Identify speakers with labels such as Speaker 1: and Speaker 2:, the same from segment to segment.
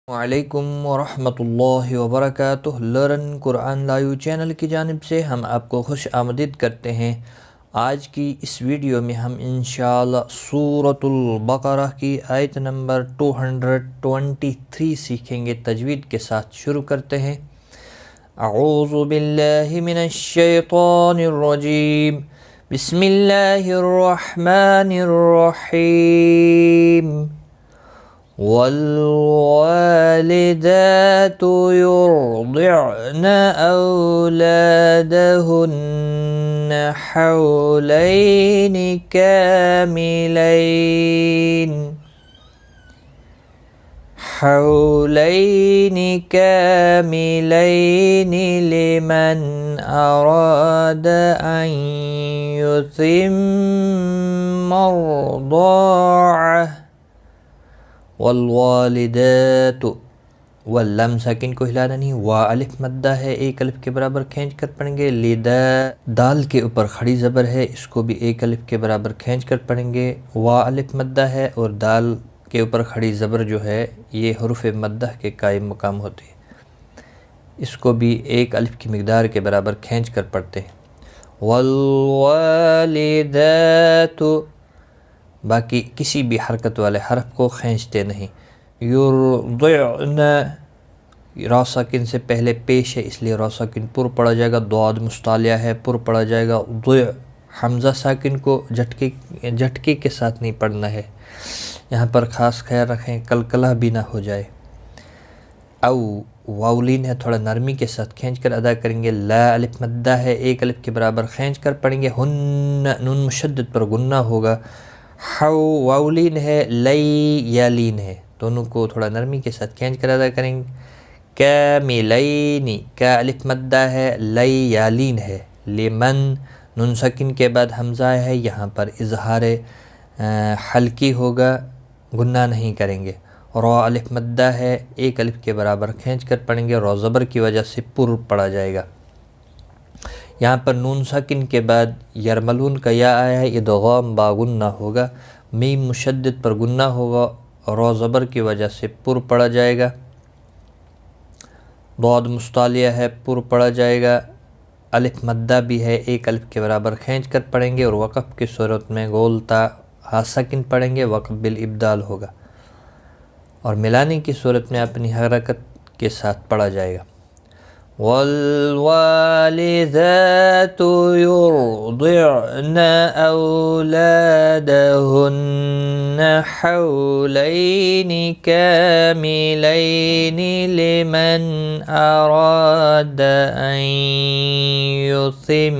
Speaker 1: وعلیکم ورحمۃ اللہ وبرکاتہ۔ لرن قرآن لائیو چینل کی جانب سے ہم آپ کو خوش آمدید کرتے ہیں۔ آج کی اس ویڈیو میں ہم انشاءاللہ سورۃ البقرہ کی آیت نمبر 223 سیکھیں گے۔ تجوید کے ساتھ شروع کرتے ہیں۔ اعوذ باللہ من الشیطان الرجیم، بسم اللہ الرحمن الرحیم۔ والوالدات يرضعن أولادهن حولين كاملين لمن أراد أن يتم الرضاعة۔ والوالدات، واللام ساکن کو ہلانا نہیں، وا الف مدہ ہے، ایک الف کے برابر کھینچ کر پڑھیں گے۔ لدا دال کے اوپر کھڑی زبر ہے، اس کو بھی ایک الف کے برابر کھینچ کر پڑھیں گے۔ وا الف مدہ ہے اور دال کے اوپر کھڑی زبر جو ہے یہ حروف مدہ کے قائم مقام ہوتی ہے، اس کو بھی ایک الف کی مقدار کے برابر کھینچ کر پڑھتے ہیں۔ والوالدات، باقی کسی بھی حرکت والے حرف کو کھینچتے نہیں۔ یرضعن، را ساکن سے پہلے پیش ہے اس لیے را ساکن پر پڑھا جائے گا، ضاد مستعلیہ ہے پر پڑھا جائے گا۔ ضع، حمزہ ساکن کو جھٹکے کے ساتھ نہیں پڑھنا ہے، یہاں پر خاص خیال رکھیں کلکلہ بھی نہ ہو جائے۔ او، واولین ہے، تھوڑا نرمی کے ساتھ کھینچ کر ادا کریں گے۔ لا الف مدہ ہے، ایک الف کے برابر کھینچ کر پڑھیں گے۔ ہن، نون مشدد پر غنہ ہوگا۔ حو، واولین ہے، لی یالین ہے، دونوں کو تھوڑا نرمی کے ساتھ کھینچ کر ادا کریں گے۔ کاملین، کا الف مدہ ہے، لی یالین ہے۔ لمن، نون سکن کے بعد حمزہ ہے، یہاں پر اظہار حلقی ہوگا، غنہ نہیں کریں گے۔ را الف مدہ ہے، ایک الف کے برابر کھینچ کر پڑھیں گے، را زبر کی وجہ سے پر پڑھا جائے گا۔ یہاں پر نون ساکن کے بعد یرملون کا یا آیا ہے، ادغام با غنہ ہوگا، میم مشدد پر غنہ ہوگا، را زبر کی وجہ سے پر پڑھا جائے گا۔ ضاد مستعلیہ ہے، پر پڑھا جائے گا۔ الف مدہ بھی ہے، ایک الف کے برابر کھینچ کر پڑھیں گے، اور وقف کی صورت میں گولتا ہا ساکن پڑھیں گے، وقف بالابدال ہوگا، اور ملانے کی صورت میں اپنی حرکت کے ساتھ پڑھا جائے گا۔ والوالدات يرضعن أولادهن حولين كاملين لمن أراد أن يتم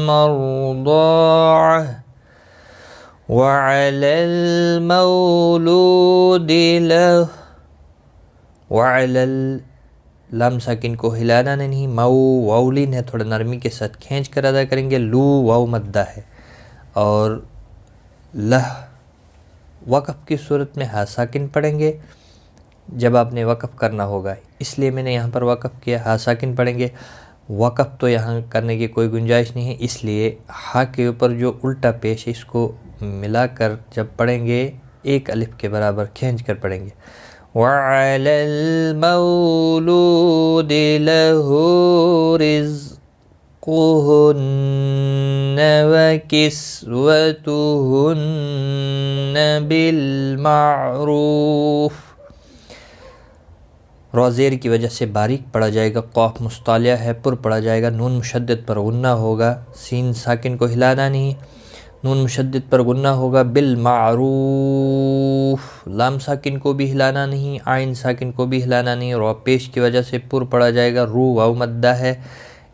Speaker 1: الرضاعة وعلى المولود له، وعلى لام ساکن کو ہلانا نہیں، مو، واولین ہے، تھوڑا نرمی کے ساتھ کھینچ کر ادا کریں گے۔ لو، واو مدہ ہے، اور لہ وقف کی صورت میں ہا ساکن پڑھیں گے جب آپ نے وقف کرنا ہوگا، اس لیے میں نے یہاں پر وقف کیا، ہا ساکن پڑھیں گے۔ وقف تو یہاں کرنے کی کوئی گنجائش نہیں ہے، اس لیے ہا کے اوپر جو الٹا پیش ہے اس کو ملا کر جب پڑھیں گے ایک الف کے برابر کھینچ کر پڑھیں گے۔ وَعَلَى الْمَوْلُودِ لَهُ رِزْقُهُنَّ وَكِسْوَتُهُنَّ بِالْمَعْرُوفِ، را زیر کی وجہ سے باریک پڑھا جائے گا، قاف مستعلیہ ہے، پر پڑھا جائے گا، نون مشدد پر غنہ ہوگا، سین ساکن کو ہلانا نہیں، نون مشدد پر غنہ ہوگا۔ بالمعروف، لام ساکن کو بھی ہلانا نہیں، عین ساکن کو بھی ہلانا نہیں، را پیش کی وجہ سے پر پڑھا جائے گا۔ رو، واو مدہ ہے،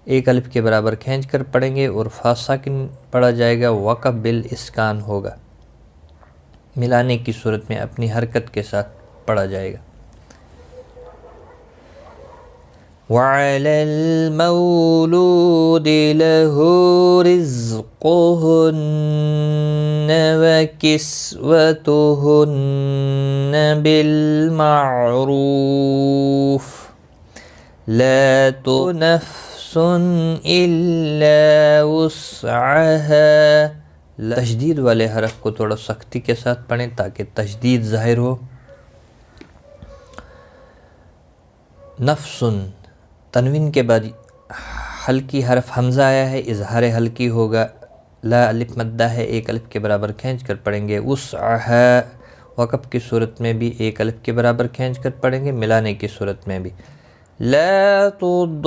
Speaker 1: ایک الف کے برابر کھینچ کر پڑھیں گے، اور فا ساکن پڑھا جائے گا، وقف بالاسکان ہوگا، ملانے کی صورت میں اپنی حرکت کے ساتھ پڑھا جائے گا۔ وَعَلَى الْمَوْلُودِ لَهُ رِزْقُهُنَّ وَكِسْوَتُهُنَّ بِالْمَعْرُوفِ لَا تُنَفْسٌ إِلَّا وُسْعَهَا، تشدید والے حرف کو تھوڑا سختی کے ساتھ پڑھیں تاکہ تشدید ظاہر ہو۔ نفس، تنوین کے بعد ہلکی حرف حمزہ آیا ہے، اظہار ہلکی ہوگا، لا الف مدہ ہے، ایک الف کے برابر کھینچ کر پڑھیں گے، وسعها وقف کی صورت میں بھی ایک الف کے برابر کھینچ کر پڑھیں گے، ملانے کی صورت میں بھی لا تضار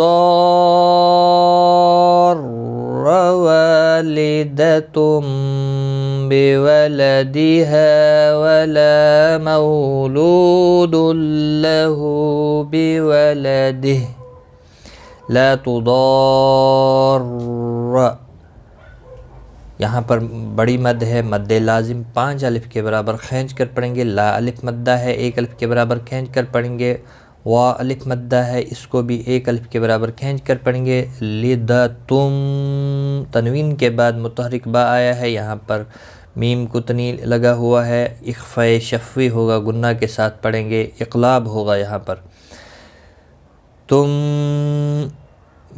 Speaker 1: والدة بولدها ولا مولود له بولده، لا تضار، یہاں پر بڑی مد ہے، مد لازم 5 الف کے برابر کھینچ کر پڑھیں گے، لا الف مدہ ہے، ایک الف کے برابر کھینچ کر پڑھیں گے، وا الف مدہ ہے، اس کو بھی ایک الف کے برابر کھینچ کر پڑھیں گے، لدتم، تنوین کے بعد متحرک با آیا ہے، یہاں پر میم کتنی لگا ہوا ہے، اخفاء شفوی ہوگا، گنہ کے ساتھ پڑھیں گے، اقلاب ہوگا یہاں پر، تم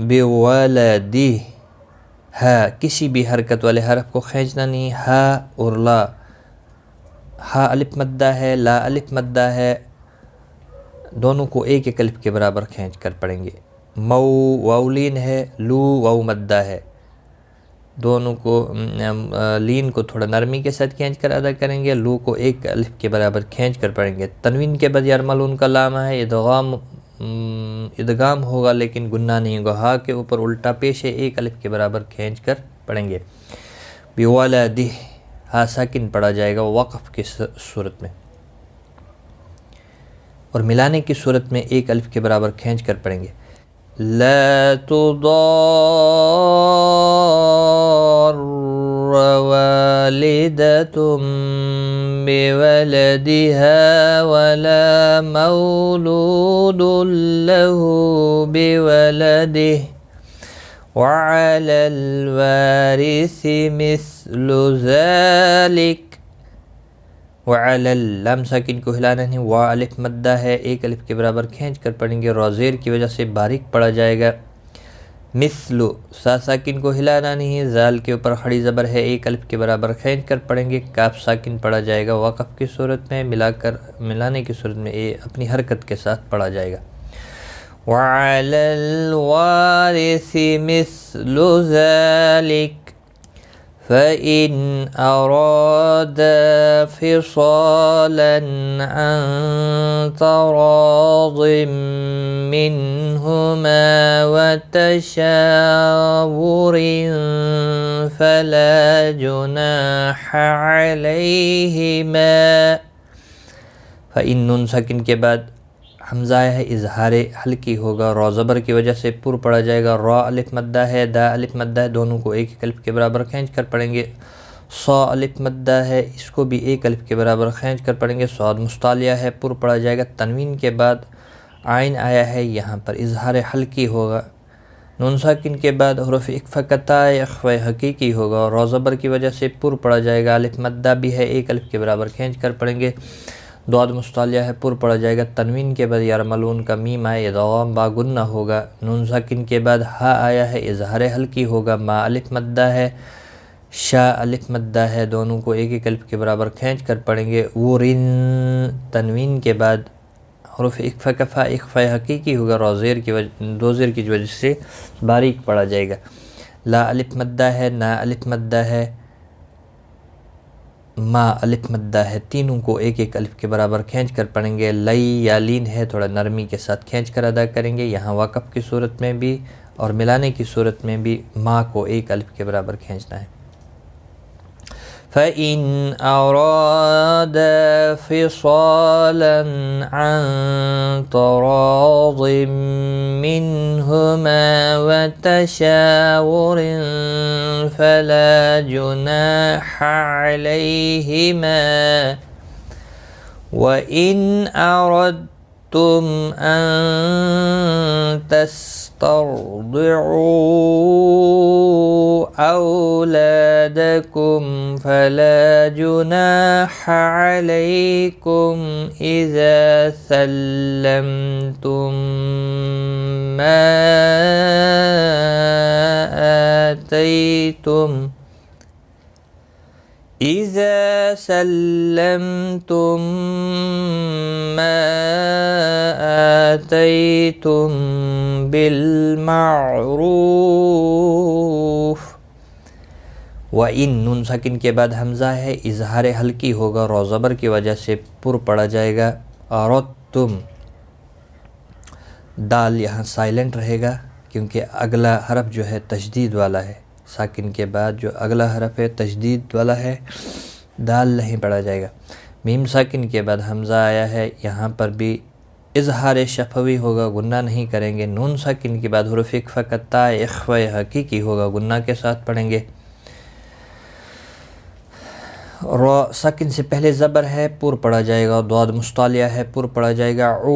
Speaker 1: بولدی، ہا کسی بھی حرکت والے حرف کو کھینچنا نہیں، ہا اور لا، ہا الف مدہ ہے، لا الف مدہ ہے، دونوں کو ایک ایک الف کے برابر کھینچ کر پڑھیں گے، مو واو لین ہے، لو واو مدہ ہے، دونوں کو لین کو تھوڑا نرمی کے ساتھ کھینچ کر ادا کریں گے، لو کو ایک الف کے برابر کھینچ کر پڑھیں گے، تنوین کے بعد یرملون کا لامہ ہے، ادغام ہوگا لیکن گناہ نہیں ہوگا، ہا کے اوپر الٹا پیش ہے، ایک الف کے برابر کھینچ کر پڑھیں گے، بولدہ، ہا ساکن پڑھا جائے گا وقف کی صورت میں، اور ملانے کی صورت میں ایک الف کے برابر کھینچ کر پڑھیں گے، لا تضار والدة بولدها ولا مولود له بولده وعلى الوارث مثل ذلك، وعلى لام ساکن کو ہلانا نہیں، وا الف مدہ ہے، ایک الف کے برابر کھینچ کر پڑھیں گے، روزیر کی وجہ سے باریک پڑھا جائے گا، مثل سا ساکن کو ہلانا نہیں، زال کے اوپر کھڑی زبر ہے، ایک الف کے برابر کھینچ کر پڑھیں گے، کاف ساکن پڑھا جائے گا وقف کی صورت میں، ملانے کی صورت میں اپنی حرکت کے ساتھ پڑھا جائے گا، وعلى الوارث مثل ذلك فإن أرادا فصالا عن تراض منهما وتشاور فلا جناح عليهما، فإن نون ساکن کے بعد حمزہ ہے، اظہار ہلکی ہوگا، را زبر کی وجہ سے پر پڑھا جائے گا، را الف مدہ ہے، دا الف مدہ ہے، دونوں کو ایک ایک الف کے برابر کھینچ کر پڑھیں گے، صا الف مدہ ہے، اس کو بھی ایک الف کے برابر کھینچ کر پڑھیں گے، صاد مستعلیہ ہے، پر پڑھا جائے گا، تنوین کے بعد عین آیا ہے، یہاں پر اظہار ہلکی ہوگا، نون ساکن کے بعد حروف اقفا قطعی اخفاء حقیقی ہوگا، را زبر کی وجہ سے پر پڑھا جائے گا، الف مدہ بھی ہے، ایک الف کے برابر کھینچ کر پڑھیں گے، دعاد مستعلیہ ہے، پر پڑھا جائے گا، تنوین کے بعد یرملون کا میم آئے، ادغام با گنہ ہوگا، نون ساکن کے بعد ہا آیا ہے، اظہار ہلکی ہوگا، ما الف مدہ ہے، شا الف مدہ ہے، دونوں کو ایک ایک الف کے برابر کھینچ کر پڑھیں گے، ورن، تنوین کے بعد حروف اقفا کفا اخفاء حقیقی ہوگا، دو زیر کی وجہ سے باریک پڑھا جائے گا، لا الف مدہ ہے، نا الف مدہ ہے، ما الف مدہ ہے، تینوں کو ایک ایک الف کے برابر کھینچ کر پڑھیں گے، لئی یا لین ہے، تھوڑا نرمی کے ساتھ کھینچ کر ادا کریں گے، یہاں وقف کی صورت میں بھی اور ملانے کی صورت میں بھی ما کو ایک الف کے برابر کھینچنا ہے، فَإِنْ أَرَادَا فِصَالًا عَنْ تَرَاضٍ مِّنْهُمَا وَتَشَاوُرٍ فَلَا جُنَاحَ عَلَيْهِمَا، وَإِنْ أَرَدْتُمْ أَنْ تَسْتَرْضِعُوا أَوْلَادَكُمْ فَلَا جُنَاحَ عَلَيْكُمْ إِذَا سَلَّمْتُمْ مَا آتيتم بالمعروف. وَإِن نون ساکن کے بعد حمزہ ہے، اظہار ہلکی ہوگا، رو زبر کی وجہ سے پر پڑا جائے گا. اردتم، دال یہاں سائلنٹ رہے گا کیونکہ اگلا حرف جو ہے تشدید والا ہے. ساکن کے بعد جو اگلا حرف ہے تشدید والا ہے، دال نہیں پڑھا جائے گا. میم ساکن کے بعد حمزہ آیا ہے، یہاں پر بھی اظہار شفوی ہوگا، غنہ نہیں کریں گے. نون ساکن کے بعد حروف اخفا کا تا اخفا حقیقی ہوگا، غنہ کے ساتھ پڑھیں گے. را ساکن سے پہلے زبر ہے، پر پڑھا جائے گا. ضاد مستعلیہ ہے، پر پڑھا جائے گا. او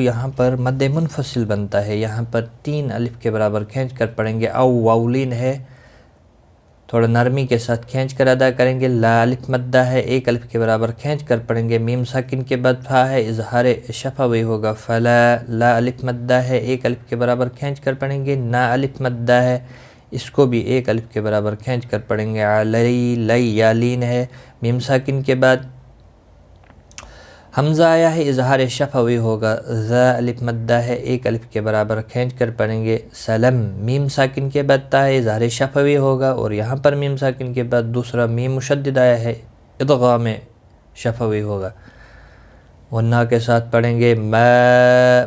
Speaker 1: یہاں پر مد منفصل بنتا ہے، یہاں پر 3 الف کے برابر کھینچ کر پڑھیں گے. او واولین ہے، تھوڑا نرمی کے ساتھ کھینچ کر ادا کریں گے. لا الف مدہ ہے، 1 الف کے برابر کھینچ کر پڑھیں گے. میم ساکن کے بعد فا ہے، اظہار شفوی ہوگا. فلا، لا الف مدہ ہے، 1 الف کے برابر کھینچ کر پڑھیں گے. نا الف مدہ ہے، اس کو بھی 1 الف کے برابر کھینچ کر پڑھیں گے. علی، لی، یالین ہے. میم ساکن کے بعد حمزہ آیا ہے، اظہار شفوی ہوگا. ذا الف مدہ ہے، 1 الف کے برابر کھینچ کر پڑھیں گے. سلم، میم ساکن کے بعد تا ہے، اظہار شفوی ہوگا. اور یہاں پر میم ساکن کے بعد دوسرا میم مشدد آیا ہے، ادغام شفوی ہوگا، غنہ کے ساتھ پڑھیں گے. ما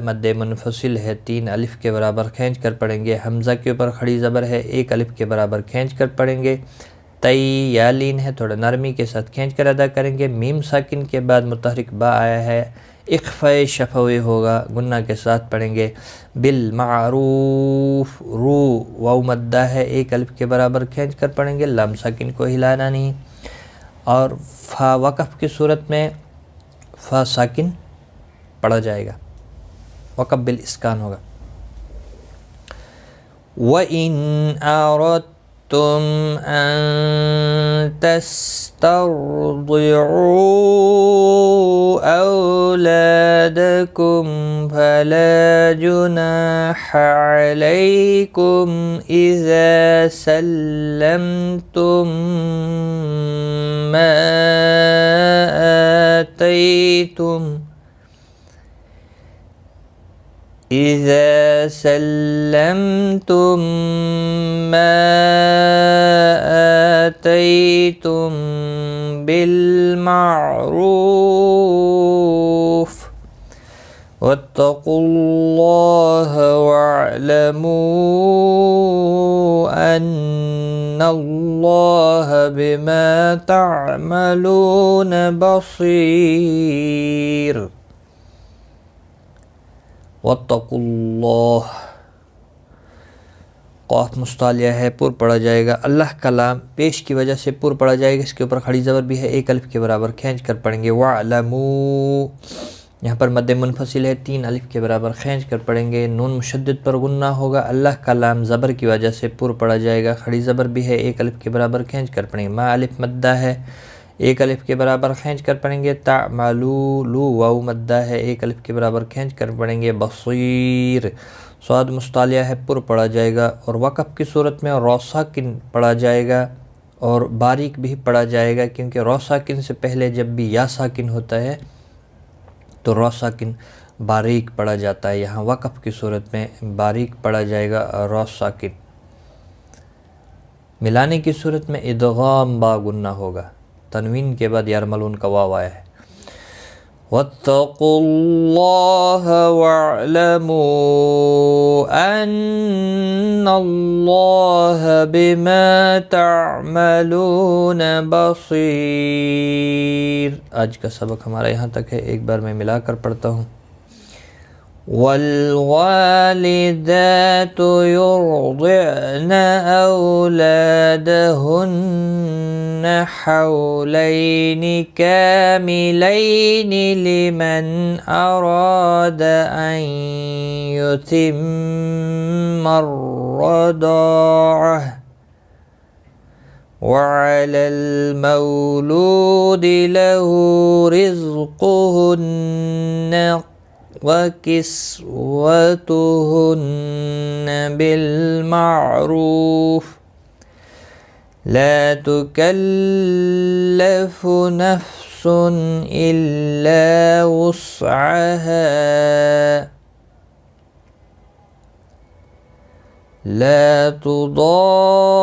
Speaker 1: مد منفصل ہے، 3 الف کے برابر کھینچ کر پڑھیں گے. حمزہ کے اوپر کھڑی زبر ہے، 1 الف کے برابر کھینچ کر پڑھیں گے. تی، یالین ہے، تھوڑا نرمی کے ساتھ کھینچ کر ادا کریں گے. میم ساکن کے بعد متحرک با آیا ہے، اخفا شفوی ہوگا، غنہ کے ساتھ پڑھیں گے. بالمعروف، رو واو مدہ ہے، 1 الف کے برابر کھینچ کر پڑھیں گے. لام ساکن کو ہلانا نہیں. اور فا وقف کی صورت میں فا ساکن پڑھا جائے گا، وقف بالاسکان ہوگا. وَإِنْ أَرَدْتُمْ أَن تَسْتَرْضِعُوا أَوْلَادَكُمْ فَلَا جُنَاحَ عَلَيْكُمْ إِذَا سَلَّمْتُمْ مَا آتَيْتُمْ بالمعروف واتقوا الله واعلموا أن الله بما تعملون بصير. واتقوا اللہ، قاف مستعلیہ ہے، پر پڑھا جائے گا. اللہ کا لام پیش کی وجہ سے پر پڑھا جائے گا، اس کے اوپر کھڑی زبر بھی ہے، 1 الف کے برابر کھینچ کر پڑھیں گے. وَعْلَمُوا، یہاں پر مد منفصل ہے، 3 الف کے برابر کھینچ کر پڑھیں گے. نون مشدد پر غنہ ہوگا. اللہ کا لام زبر کی وجہ سے پر پڑھا جائے گا، کھڑی زبر بھی ہے، 1 الف کے برابر کھینچ کر پڑھیں گے. ما الف مدہ ہے، 1 الف کے برابر کھینچ کر پڑھیں گے. تعملو، لو واو مدہ ہے، 1 الف کے برابر کھینچ کر پڑھیں گے. بصیر، صاد مستعلیہ ہے، پر پڑھا جائے گا. اور وقف کی صورت میں را ساکن پڑھا جائے گا اور باریک بھی پڑھا جائے گا، کیونکہ را ساکن سے پہلے جب بھی یا ساکن ہوتا ہے تو را ساکن باریک پڑھا جاتا ہے. یہاں وقف کی صورت میں باریک پڑھا جائے گا را ساکن. ملانے کی صورت میں ادغام با غنہ ہوگا. تنوین کے بعد یرملون کا واو آیا ہے. واتقوا اللہ واعلموا ان اللہ بما تعملون بصیر. آج کا سبق ہمارا یہاں تک ہے، ایک بار میں ملا کر پڑھتا ہوں. والوالدات يرضعن أولادهن حولين كاملين لمن أراد أن يتم الرضاعة وعلى المولود له رزقهن وكسوتهن بالمعروف لا تكلف نفس إلا وسعها لا تضار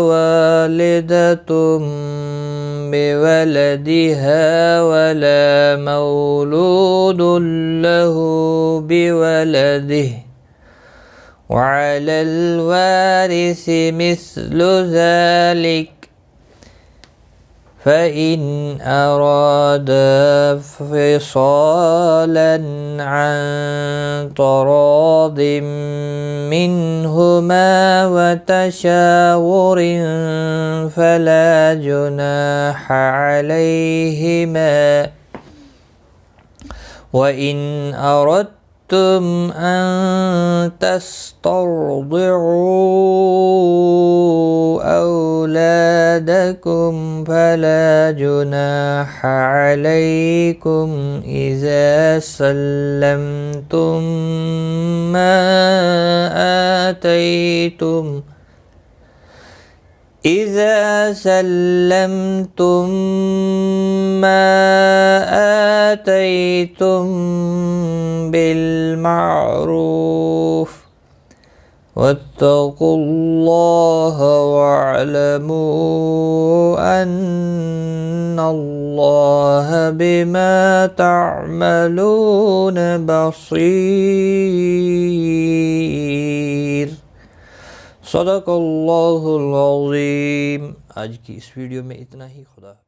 Speaker 1: والدة بولدها ولا مولود له بولده وعلى الوارث مثل ذلك فإن أرادا فصالا عن تراض منهما وتشاور فلا جناح عليهما وإن أردتم أن تسترضعوا أولادكم فلا جناح عليكم إذا سلمتم ما آتيتم بالمعروف واتقوا الله واعلموا أن الله بما تعملون بصير صدق اللہ العظیم۔ آج کی اس ویڈیو میں اتنا ہی، خدا